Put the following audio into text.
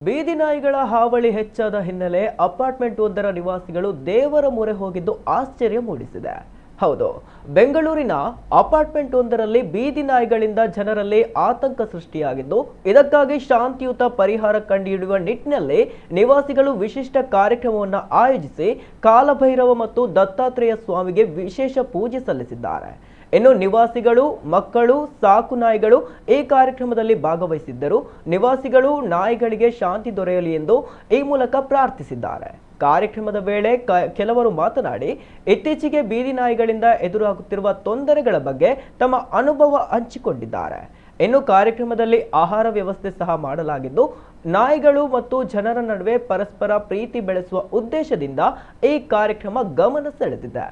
ಬೀದಿ ನಾಯಿಗಳ ಹಾವಳಿ ಹೆಚ್ಚಾದ ಹಿನ್ನೆಲೆ ಅಪಾರ್ಟ್ಮೆಂಟ್ ಒಂದರ ನಿವಾಸಿಗಳು ದೇವರ ಮೊರೆ ಹೋಗಿದ್ದು ಆಶ್ಚರ್ಯ ಮೂಡಿಸಿದೆ. ಹೌದು, ಬೆಂಗಳೂರಿನ ಅಪಾರ್ಟ್ಮೆಂಟ್ ಒಂದರಲ್ಲಿ ಬೀದಿ ನಾಯಿಗಳಿಂದ ಜನರಲ್ಲಿ ಆತಂಕ ಸೃಷ್ಟಿಯಾಗಿದ್ದು, ಇದಕ್ಕಾಗಿ ಶಾಂತಿಯುತ ಪರಿಹಾರ ಕಂಡುಹಿಡಿಯುವ ನಿಟ್ಟಿನಲ್ಲಿ ನಿವಾಸಿಗಳು ವಿಶಿಷ್ಟ ಕಾರ್ಯಕ್ರಮವನ್ನು ಆಯೋಜಿಸಿ ಕಾಲಭೈರವ ಮತ್ತು ದತ್ತಾತ್ರೇಯ ಸ್ವಾಮಿಗೆ ವಿಶೇಷ ಪೂಜೆ ಸಲ್ಲಿಸಿದ್ದಾರೆ. ಇನ್ನು ನಿವಾಸಿಗಳು, ಮಕ್ಕಳು, ಸಾಕು ನಾಯಿಗಳು ಈ ಕಾರ್ಯಕ್ರಮದಲ್ಲಿ ಭಾಗವಹಿಸಿದ್ದರು. ನಿವಾಸಿಗಳು ನಾಯಿಗಳಿಗೆ ಶಾಂತಿ ದೊರೆಯಲಿ ಎಂದು ಈ ಮೂಲಕ ಪ್ರಾರ್ಥಿಸಿದ್ದಾರೆ. ಕಾರ್ಯಕ್ರಮದ ವೇಳೆ ಕೆಲವರು ಮಾತನಾಡಿ ಇತ್ತೀಚೆಗೆ ಬೀದಿ ನಾಯಿಗಳಿಂದ ಎದುರಾಗುತ್ತಿರುವ ತೊಂದರೆಗಳ ಬಗ್ಗೆ ತಮ್ಮ ಅನುಭವ ಹಂಚಿಕೊಂಡಿದ್ದಾರೆ. ಇನ್ನು ಕಾರ್ಯಕ್ರಮದಲ್ಲಿ ಆಹಾರ ವ್ಯವಸ್ಥೆ ಸಹ ಮಾಡಲಾಗಿದ್ದು, ನಾಯಿಗಳು ಮತ್ತು ಜನರ ನಡುವೆ ಪರಸ್ಪರ ಪ್ರೀತಿ ಬೆಳೆಸುವ ಉದ್ದೇಶದಿಂದ ಈ ಕಾರ್ಯಕ್ರಮ ಗಮನ ಸೆಳೆದಿದೆ.